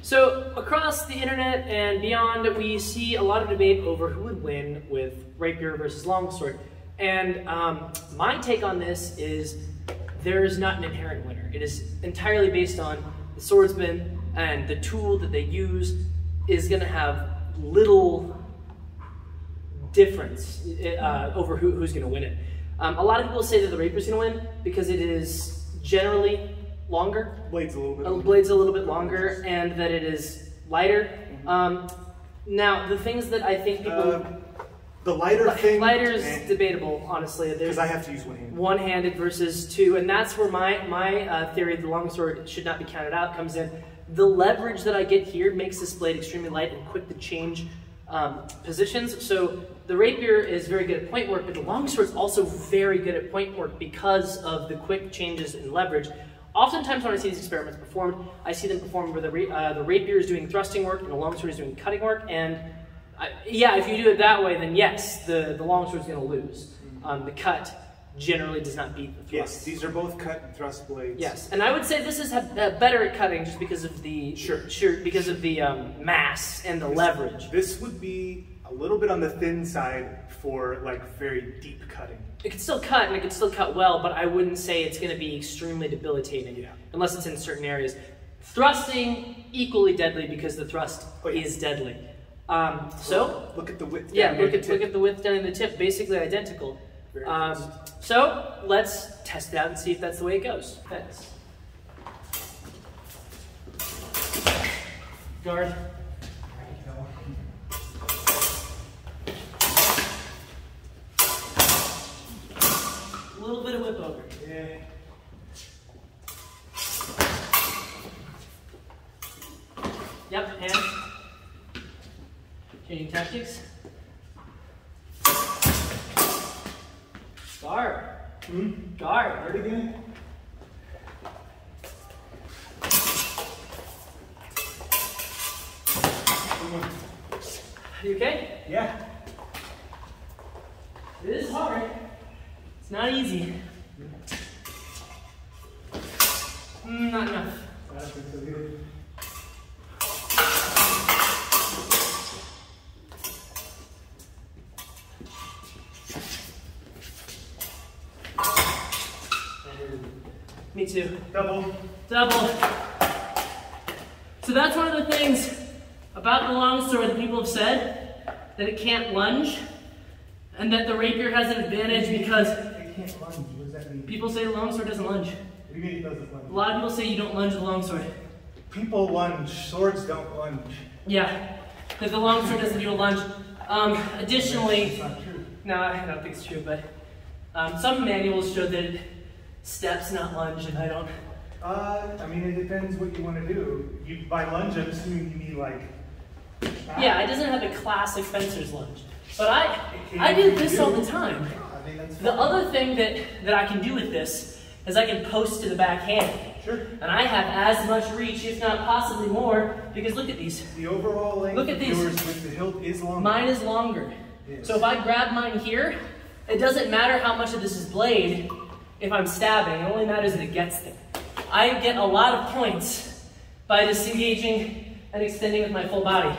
So across the internet and beyond, we see a lot of debate over who would win with rapier versus longsword. And my take on this is there is not an inherent winner. It is entirely based on the swordsman, and the tool that they use is going to have little difference over who's going to win it. A lot of people say that the rapier is going to win because it is generally longer. Blade's a little bit. Blade's a little bit longer, and that it is lighter. Now, the things that I think people... the lighter thing... Lighter is debatable, honestly. Because I have to use one-handed. One-handed versus two, and that's where my theory of the longsword should not be counted out comes in. The leverage that I get here makes this blade extremely light and quick to change positions. So the rapier is very good at point work, but the longsword is also very good at point work because of the quick changes in leverage. Oftentimes when I see these experiments performed, I see them performed where the rapier is doing thrusting work and the longsword is doing cutting work. And yeah, if you do it that way, then yes, the longsword is going to lose. The cut generally does not beat the thrust. Yes, these are both cut and thrust blades. Yes, and I would say this is better at cutting just because of the because of the mass and the leverage. This would be a little bit on the thin side for like very deep cutting. It can still cut and it can still cut well, but I wouldn't say it's going to be extremely debilitating unless it's in certain areas. Thrusting, equally deadly because the thrust is deadly. So look at the width. Yeah, look at the width down in the tip, basically identical. So let's test it out and see if that's the way it goes. Heads. Guard. A little bit of whip over. Yeah. Yep, hand. Changing tactics. Guard. Guard. Guard again. You okay? Yeah. It is hard. It's not easy. Not enough. I don't think so either. Me too. Double. Double. So that's one of the things about the longsword that people have said, that it can't lunge, and that the rapier has an advantage because It can't lunge. What does that mean? people say the longsword doesn't lunge. What do you mean it doesn't lunge? A lot of people say you don't lunge with the longsword. People lunge. Swords don't lunge. Yeah, that the longsword doesn't do a lunge. Additionally, That's not true. no, I don't think it's true, but some manuals show that it steps, not lunge, and I don't. I mean, it depends what you want to do. By lunge, I'm assuming you mean like... Yeah, it doesn't have a classic fencer's lunge. But I do this all the time. I mean, that's The fine. other thing that I can do with this is I can post to the backhand. Sure. And I have as much reach, if not possibly more, because look at these. The overall length Look at of these. yours with the hilt is longer. Mine is longer. Yes. So if I grab mine here, it doesn't matter how much of this is blade if I'm stabbing. It only matters that it gets there. I get a lot of points by disengaging and extending with my full body.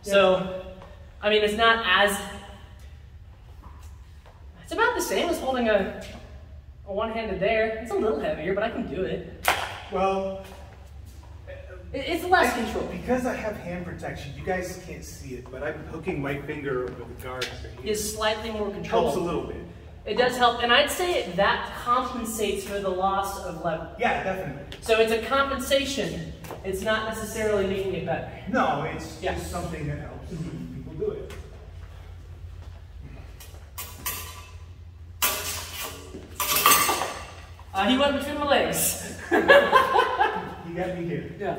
So, I mean, it's not as... It's about the same as holding a one-handed there. It's a little heavier, but I can do it. Well... It's less control. Because I have hand protection, you guys can't see it, but I'm hooking my finger over the guard right here. Is slightly more control. Helps a little bit. It does help, and I'd say that compensates for the loss of level. Yeah, definitely. So it's a compensation. It's not necessarily making it better. No, it's just something that helps people do it. He went between my legs. You got me here. Yeah.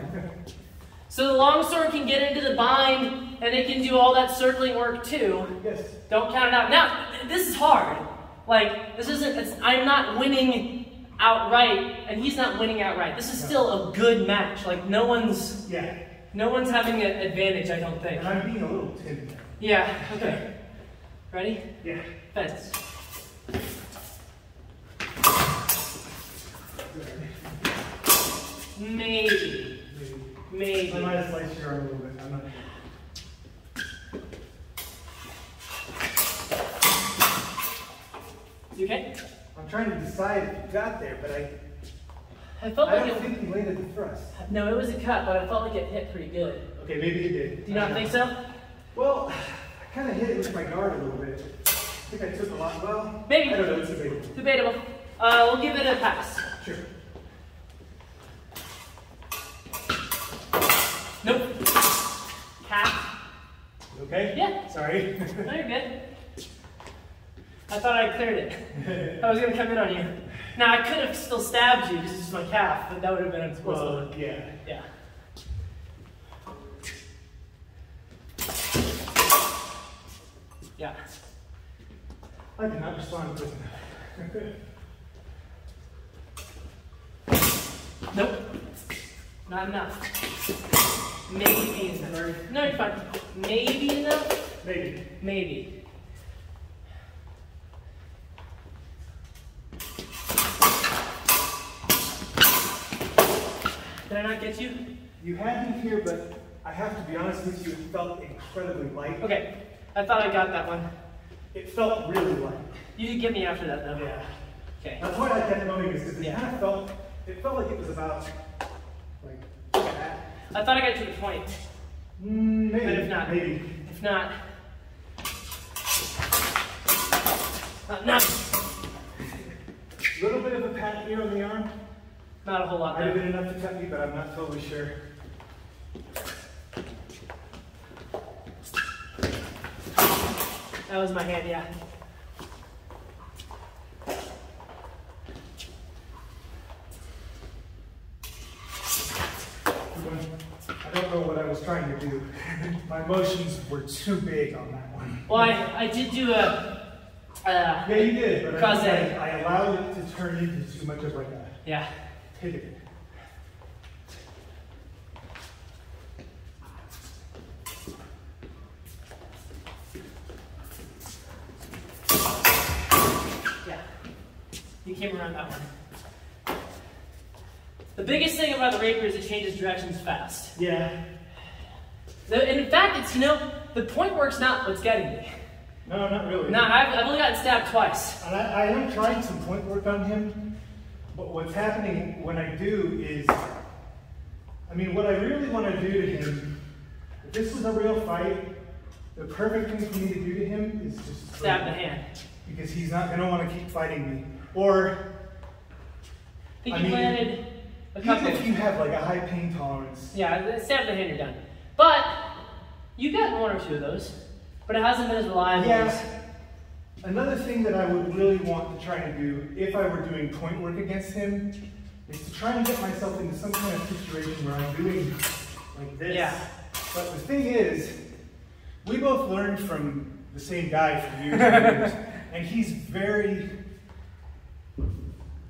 So the longsword can get into the bind, and it can do all that circling work too. Yes. Don't count it out. Now, this is hard. Like, this isn't, I'm not winning outright, and he's not winning outright. This is still a good match. Like, no one's having an advantage, I don't think. And I'm being a little timid. Yeah, okay. Ready? Yeah. Fence. Maybe. Maybe. I might have sliced your arm a little bit. I'm not sure. You okay? I'm trying to decide if you got there, but I felt like don't think you landed the thrust. No, it was a cut, but I felt like it hit pretty good. Okay, maybe you did. Do you not think so? Well, I kind of hit it with my guard a little bit. I think I took a lot. Well, maybe. I don't know. It's debatable. Debatable. We'll give it a pass. Sure. Nope. Half. Okay? Yeah. Sorry. No, you're good. I thought I cleared it. I was going to come in on you. Now, I could have still stabbed you because it's just my calf, but that would have been unexplosive. Well, yeah. Yeah. Yeah. I did not respond quick enough. Nope. Not enough. Maybe enough. No, you're fine. Maybe enough? Maybe. Maybe. Did I not get you? You had me here, but I have to be honest with you, it felt incredibly light. Okay. I thought I got that one. It felt really light. You did get me after that, though. Yeah. Okay. That's why I kept going, is because it Yeah. kind of felt, it felt like it was about, like, that. I thought I got you to the point. Maybe. But if not, maybe. If not. No. A little bit of a pat here on the arm. Not a whole lot, Might have though. been enough to cut me, but I'm not totally sure. That was my hand, yeah. I don't know what I was trying to do. My emotions were too big on that one. Well, I did do a yeah, you did, but cause I allowed it to turn into too much of like a yeah. pivot. Yeah. You came around that one. The biggest thing about the Rapier is it changes directions fast. Yeah. And in fact, it's, the point work's not what's getting me. No, not really. No, I've only gotten stabbed twice. And I am trying some point work on him, but what's happening when I do is, I mean, what I really want to do to him, if this was a real fight, the perfect thing for me to do to him is just Stab the hand. because he's not going to want to keep fighting me. Or, I think you planted a couple. even if you have like a high pain tolerance. Yeah, stab the hand, you're done. But you got one or two of those, but it hasn't been as reliable as. Yeah. Another thing that I would really want to try and do, if I were doing point work against him, is to try and get myself into some kind of situation where I'm doing like this. Yeah. But the thing is, we both learned from the same guy for years and years, and he's very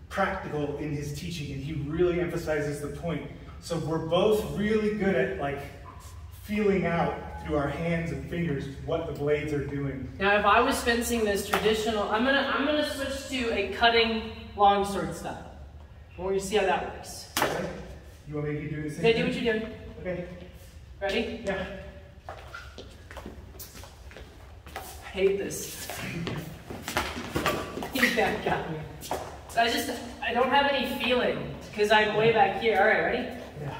practical in his teaching, and he really emphasizes the point. So we're both really good at like feeling out through our hands and fingers what the blades are doing. Now, if I was fencing this traditional, I'm gonna switch to a cutting longsword style. I want you to see how that works. Okay? You want me to keep doing the same Okay, thing? do what you're doing. Okay. Ready? Yeah. I hate this. You back got me. I don't have any feeling because I'm way back here. All right, ready? Yeah.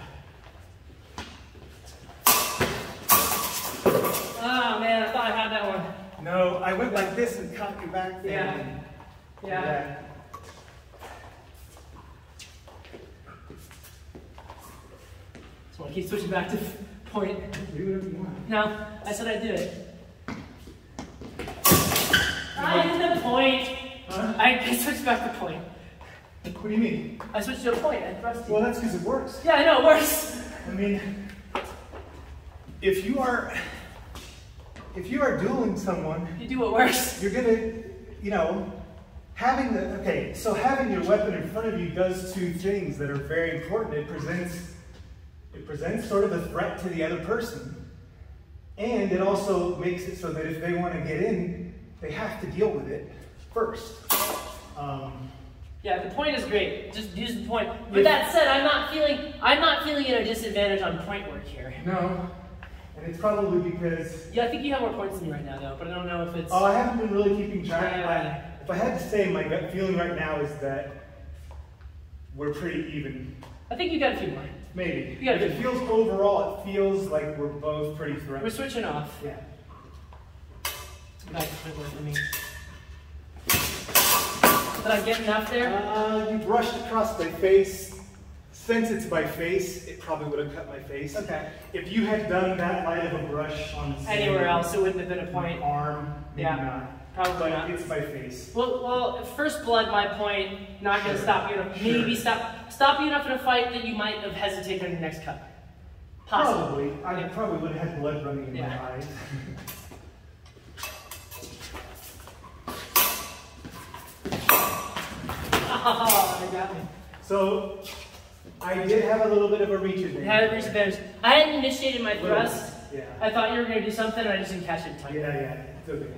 Oh man, I thought I had that one. No, I went like this and caught you back there. Yeah. Yeah. So I keep switching back to point. Do whatever you want. No, I said I'd do it. I did the point. Huh? I switched back to point. What do you mean? I switched to a point. I thrust you. Well, that's because it works. Yeah, I know, it works. I mean, if you are dueling someone, You do what works. you're gonna, having your weapon in front of you does two things that are very important. It presents sort of a threat to the other person, and it also makes it so that if they want to get in, they have to deal with it first. Yeah, the point is great. Just use the point. But that said, I'm not feeling at a disadvantage on point work here. No. And it's probably because... Yeah, I think you have more points than me right now, though, but I don't know if it's... Oh, I haven't been really keeping track. If I had to say, my gut feeling right now is that we're pretty even. I think you got a few more. Maybe. You got it feels overall, it feels like we're both pretty threatened. We're switching off. Yeah. Back to point work for me. Did I get enough there? You brushed across my face. Since it's my face, it probably would have cut my face. Okay. If you had done that light of a brush on anywhere else, it wouldn't have been a point. Arm, maybe not. Probably not. It's my face. Well, first blood, my point, not going to stop you. Maybe stop you enough in a fight that you might have hesitated on your next cut. Possibly. Probably. I probably would have had blood running in my eyes. Oh, you got me. So, I did have a little bit of a reach advantage. You had a reach advantage. I hadn't initiated my thrust. Yeah. I thought you were going to do something, and I just didn't catch it in time. Yeah. It's okay.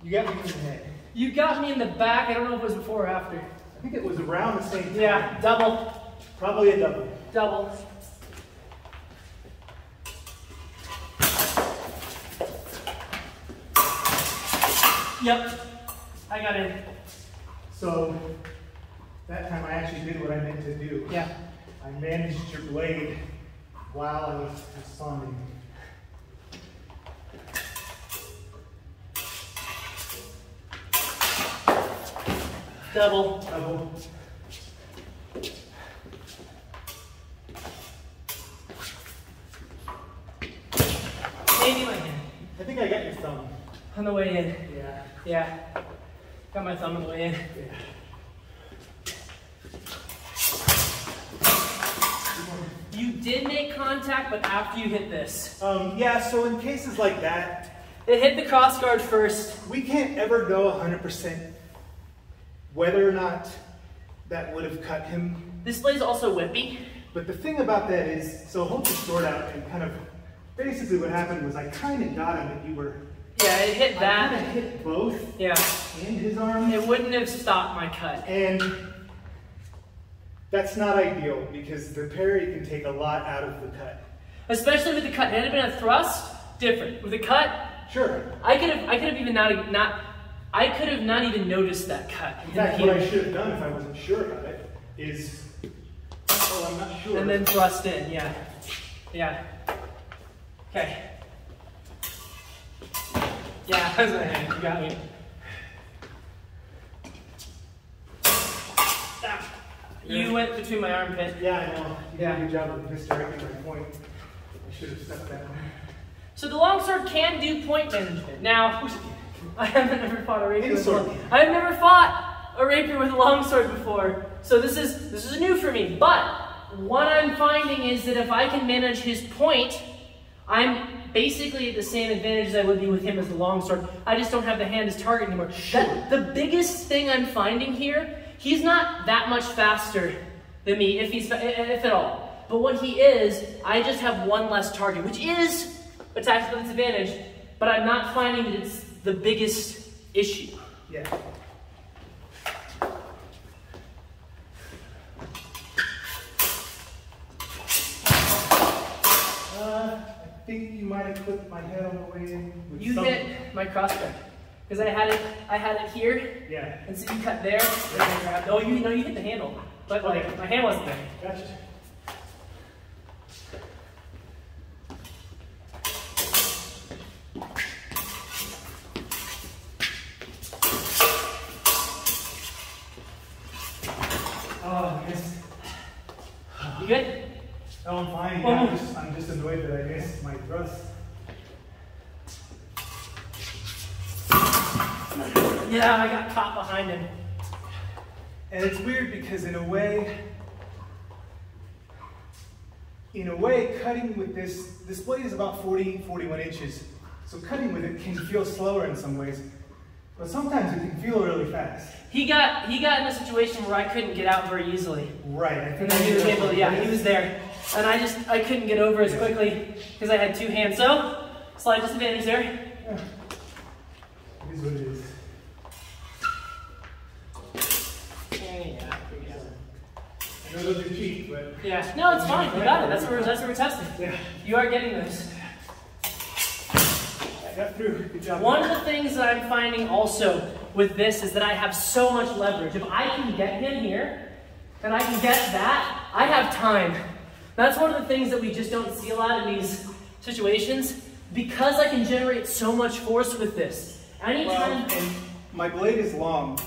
You got me in the head. You got me in the back. I don't know if it was before or after. I think it was around the same time. Yeah, double. Probably a double. Double. Yep. I got in. So, that time I actually did what I meant to do. Yeah. I managed your blade while I was responding. Double. Double. Maybe my hand. I think I got your thumb. On the way in. Yeah. Yeah. Got my thumb on the way in. Yeah. You did make contact, but after you hit this. Yeah, so in cases like that, it hit the crossguard first. We can't ever know 100% whether or not that would have cut him. This blade's also whippy. But the thing about that is, so hold your sword out and kind of, basically what happened was I kind of got him and you were... Yeah, it hit that. I kind of hit both. Yeah. And his arm. It wouldn't have stopped my cut. And that's not ideal because the parry can take a lot out of the cut. Especially with the cut. Had it been a thrust, different. With the cut, sure. I could have even I could have not even noticed that cut. In fact, what I should have done if I wasn't sure about it is, oh, I'm not sure. And then thrust in, yeah. Yeah. Okay. Yeah, that was my hand. You got me. You went between my armpit. Yeah, I know. You did a good job of misdirecting my point. I should have stuck that one. So the longsword can do point management. Now, I haven't ever fought a rapier before. I've never fought a rapier with a longsword before. So this is new for me. But what I'm finding is that if I can manage his point, I'm basically at the same advantage as I would be with him as the longsword. I just don't have the hand as target anymore. Sure. The biggest thing I'm finding here, he's not that much faster than me, if at all. But what he is, I just have one less target, which is a tactical disadvantage, but I'm not finding that it's the biggest issue. Yeah. I think you might have clipped my head on the way in. You hit my crossbow. Because I had it here. Yeah. And so you cut there. And I grabbed, oh, you hit the handle. But like, my hand wasn't there. Gotcha. Oh, I missed. You good? Oh, I'm fine. Yeah, I'm just annoyed that I missed my thrust. Yeah, I got caught behind him. And it's weird because in a way, cutting with this blade is about 41 inches. So cutting with it can feel slower in some ways, but sometimes it can feel really fast. He got in a situation where I couldn't get out very easily. Right. And then he was able to, he was there. And I couldn't get over as quickly because I had two hands. So, slight disadvantage there. Yeah. It is what it is. Yeah. I know those are cheap, but... Yeah, no, it's fine. You got it. That's what we're testing. Yeah. You are getting this. I got through. Good job. One of the things that I'm finding also with this is that I have so much leverage. If I can get him here, and I can get that, I have time. That's one of the things that we just don't see a lot in these situations, because I can generate so much force with this. Anytime... Well, and my blade is long,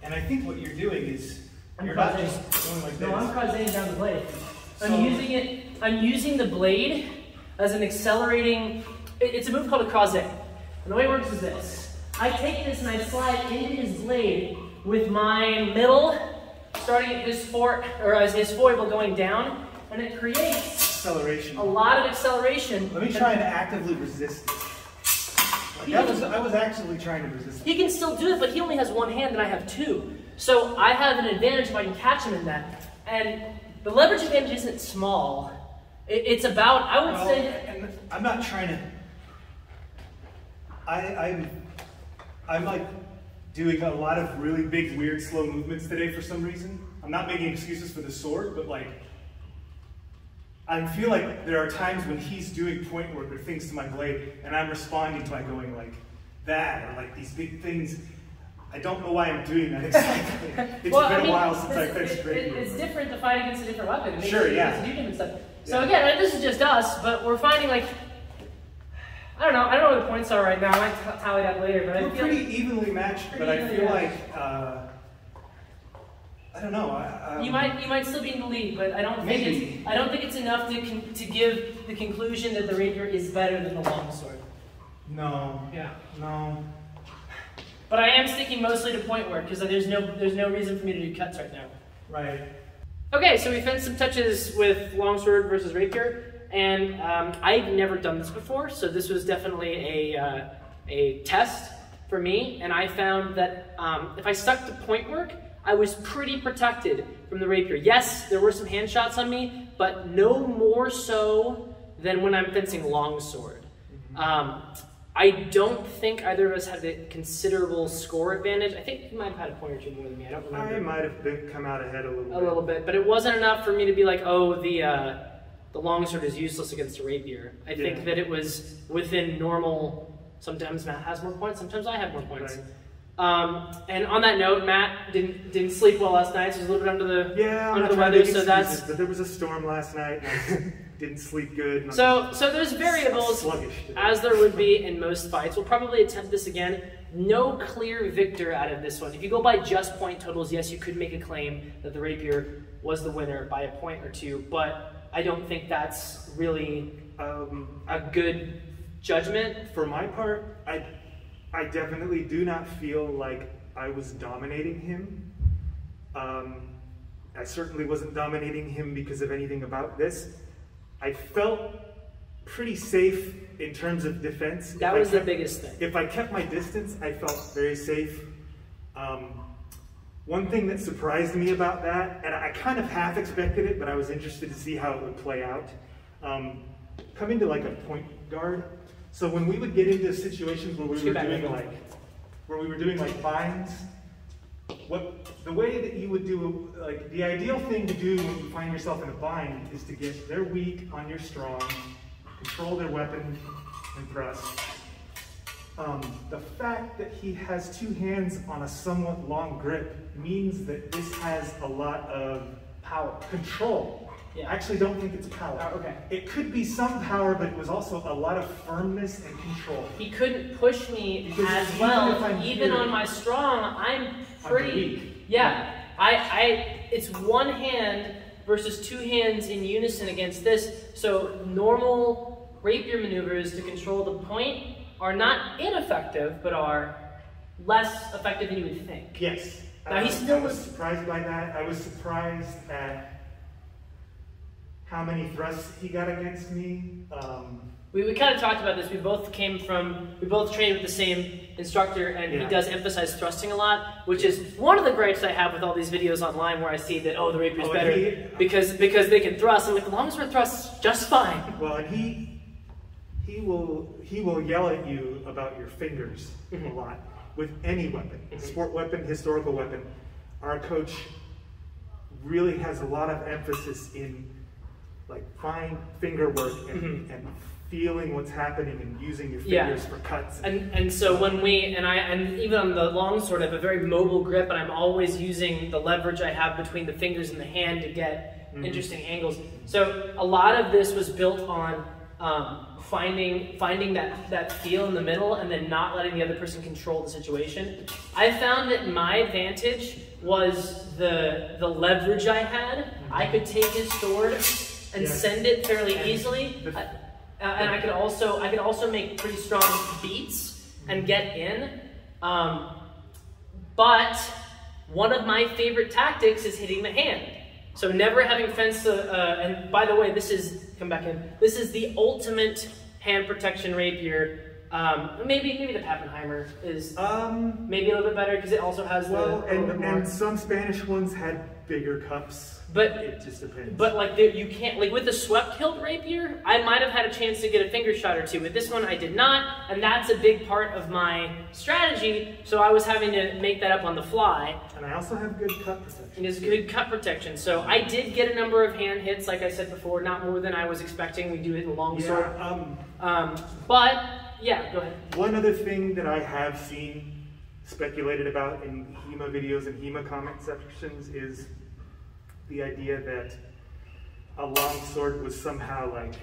and I think what you're doing is you're not just going like this. No, I'm crocheting down the blade. I'm using the blade as an accelerating... It's a move called a crochet. And the way it works is this. I take this and I slide into his blade with my middle, starting at his as his foible going down, and it creates acceleration. A lot of acceleration. Let me try and actively resist it. I was actually trying to resist it. He can still do it, but he only has one hand and I have two. So I have an advantage if I can catch him in that. And the leverage advantage isn't small. It's about, I would say... And I'm not trying to... I'm like doing a lot of really big, weird, slow movements today for some reason. I'm not making excuses for the sword, but like, I feel like there are times when he's doing point work or things to my blade, and I'm responding by going like that, or like these big things. I don't know why I'm doing that exactly. It's been a while since I fetched Rapier. It's different to fight against a different weapon. Sure, yeah. To do different stuff. So again, this is just us, but we're finding like, I don't know what the points are right now. I might tally that later, but we're pretty evenly matched. But I feel like I don't know. You might still be in the lead, but I don't think it's enough to give the conclusion that the Rapier is better than the Longsword. No. Yeah. No. But I am sticking mostly to point work because there's no reason for me to do cuts right now. Right. Okay, so we fenced some touches with Longsword versus Rapier. And I've never done this before, so this was definitely a test for me. And I found that if I stuck to point work, I was pretty protected from the Rapier. Yes, there were some hand shots on me, but no more so than when I'm fencing Longsword. I don't think either of us had a considerable score advantage. I think you might have had a point or two more than me. I don't remember. I might have come out ahead a little bit. But it wasn't enough for me to be like, oh, the Longsword is useless against a Rapier. I think that it was within normal. Sometimes Matt has more points, sometimes I have more points. Right. And on that note, Matt didn't sleep well last night, so he's a little bit under the weather. So that's. But there was a storm last night, and I didn't sleep good. So there's variables, as there would be in most fights. We'll probably attempt this again. No clear victor out of this one. If you go by just point totals, yes, you could make a claim that the Rapier was the winner by a point or two, but I don't think that's really a good judgment. For my part, I definitely do not feel like I was dominating him. I certainly wasn't dominating him because of anything about this. I felt pretty safe in terms of defense. That was the biggest thing. If I kept my distance, I felt very safe. One thing that surprised me about that, and I kind of half expected it, but I was interested to see how it would play out. Coming to like a point guard. So when we would get into situations where we were doing like binds, the way that you would do, like the ideal thing to do when you find yourself in a bind is to get their weak on your strong, control their weapon and thrust. The fact that he has two hands on a somewhat long grip means that this has a lot of power, control. Yeah. I actually don't think it's power. Okay. It could be some power, but it was also a lot of firmness and control. He couldn't push me as well. Even on my strong, I'm pretty weak. Yeah. It's one hand versus two hands in unison against this. So normal Rapier maneuvers to control the point are not ineffective, but are less effective than you would think. Yes. Now I was surprised by that. I was surprised at how many thrusts he got against me. We kind of talked about this. We both trained with the same instructor, and he does emphasize thrusting a lot, which is one of the gripes I have with all these videos online where I see that, oh, the Rapier's better because they can thrust. I'm like, the Longsword thrusts just fine. Well, and he will yell at you about your fingers a lot with any weapon, sport weapon, historical weapon. Our coach really has a lot of emphasis in like fine finger work and feeling what's happening and using your fingers for cuts. And so when and even on the longsword, I have a very mobile grip, and I'm always using the leverage I have between the fingers and the hand to get interesting angles. So a lot of this was built on finding that feel in the middle and then not letting the other person control the situation. I found that my advantage was the leverage I had. I could take his sword and send it fairly easily. And I could also make pretty strong beats and get in. But one of my favorite tactics is hitting the hand. So never having fenced and by the way, this is the ultimate hand protection rapier. Maybe the Pappenheimer is maybe a little bit better because it also has and some Spanish ones had bigger cups. But it just depends. But like you can't, like with the swept hilt rapier, I might have had a chance to get a finger shot or two. With this one, I did not, and that's a big part of my strategy. So I was having to make that up on the fly. And I also have good cut protection. And it's good cut protection. So I did get a number of hand hits, like I said before, not more than I was expecting. We do it in the longsword. But yeah, go ahead. One other thing that I have seen speculated about in HEMA videos and HEMA comment sections is the idea that a longsword was somehow like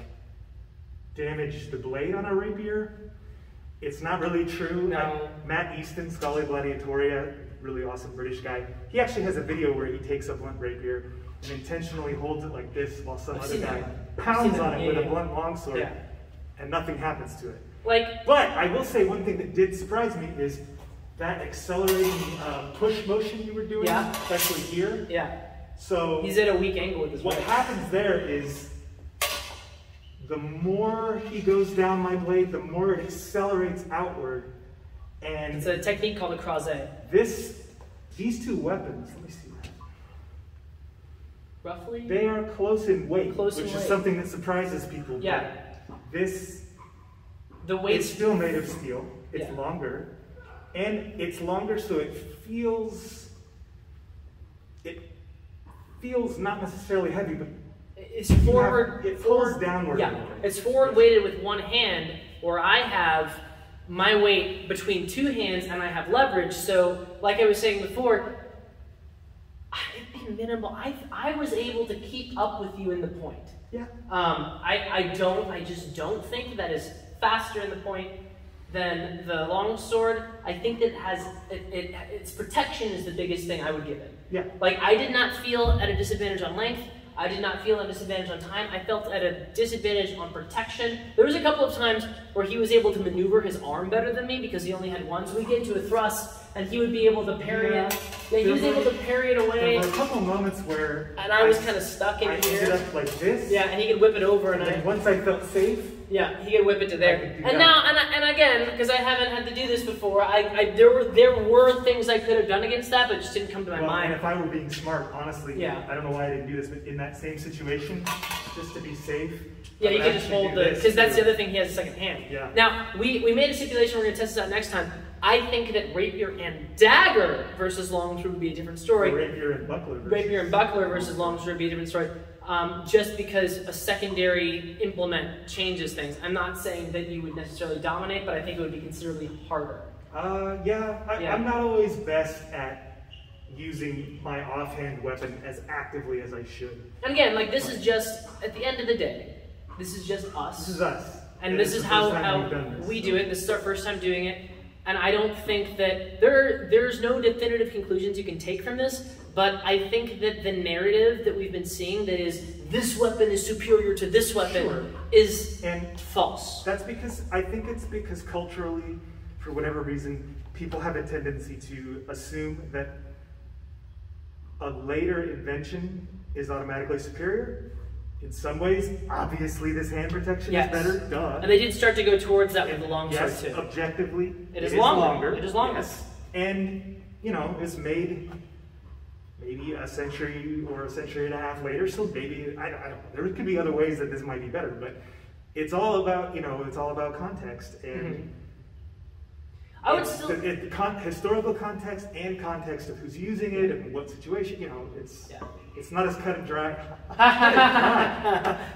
damaged the blade on a rapier. It's not really true. No. Matt Easton, Scholar Gladiatoria, really awesome British guy. He actually has a video where he takes a blunt rapier and intentionally holds it like this while some other guy pounds on it with a blunt longsword, and nothing happens to it. But I will say one thing that did surprise me is that accelerating push motion you were doing, especially here. Yeah. So he's at a weak angle with his what happens there is the more he goes down my blade, the more it accelerates outward. And it's a technique called a crozet. These two weapons, let me see. Roughly? They are close in weight, which is something that surprises people. Yeah. The weight's still made of steel. It's longer. And it's longer so it feels not necessarily heavy, but it's forward. It pulls downward. Yeah, it's forward weighted with one hand, or I have my weight between two hands and I have leverage. So, like I was saying before, it'd be minimal. I was able to keep up with you in the point. Yeah. I just don't think that is faster in the point than the longsword. I think that its protection is the biggest thing I would give it. Yeah. Like, I did not feel at a disadvantage on length. I did not feel at a disadvantage on time. I felt at a disadvantage on protection. There was a couple of times where he was able to maneuver his arm better than me because he only had one. So we get into a thrust, and he would be able to parry it. Yeah, he was able to parry it away. There were a couple moments where I was kind of stuck in here. I ended up like this. Yeah, and he could whip it over, and once I felt safe. Yeah, he could whip it to there. And now, and again, because I haven't had to do this before, there were things I could have done against that, but it just didn't come to my mind. And if I were being smart, honestly, I don't know why I didn't do this, but in that same situation, just to be safe. Yeah, you can just hold because that's the other thing, he has a second hand. Yeah. Now, we made a stipulation, we're going to test this out next time. I think that rapier and dagger versus longsword would be a different story. Or rapier and buckler. Rapier and buckler versus longsword would be a different story. Just because a secondary implement changes things. I'm not saying that you would necessarily dominate, but I think it would be considerably harder. I'm not always best at using my offhand weapon as actively as I should. And again, like this is just, at the end of the day, this is just us. This is us. And this is how we do it. This is our first time doing it. And I don't think that there's no definitive conclusions you can take from this, but I think that the narrative that we've been seeing that is this weapon is superior to this weapon is false. That's because, I think it's because culturally, for whatever reason, people have a tendency to assume that a later invention is automatically superior. In some ways, obviously this hand protection is better, duh. And they did start to go towards that with the longsword too. Yes, objectively, it is longer. It is longer. Yes. And, you know, it's made maybe a century or a century and a half later, so maybe, I don't know, there could be other ways that this might be better, but it's all about, it's all about context, and I would still historical context and context of who's using it and what situation. It's not as cut and dry.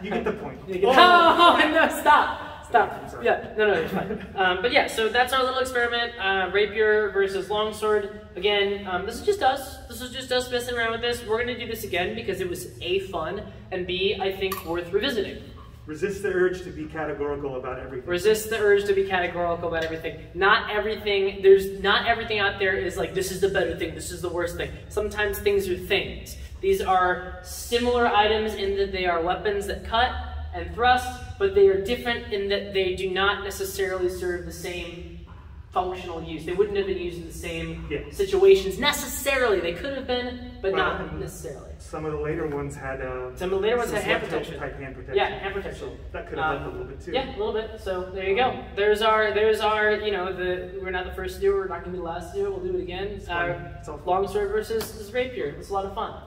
You get the point. Oh no! Stop. Yeah, no, it's fine. But yeah, so that's our little experiment. Rapier versus Longsword. Again, this is just us. This is just us messing around with this. We're going to do this again because it was A, fun, and B, I think worth revisiting. Resist the urge to be categorical about everything. Resist the urge to be categorical about everything. Not everything out there is like, this is the better thing, this is the worst thing. Sometimes things are things. These are similar items in that they are weapons that cut and thrust, but they are different in that they do not necessarily serve the same functional use. They wouldn't have been used in the same situations necessarily. They could have been, but not necessarily. Some of the later ones had hand protection. Type hand protection. Yeah, hand protection. So that could have helped a little bit too. Yeah, a little bit. So there you go. There's our we're not the first to do it, we're not gonna be the last to do it, we'll do it again. It's all Longsword versus Rapier. It's a lot of fun.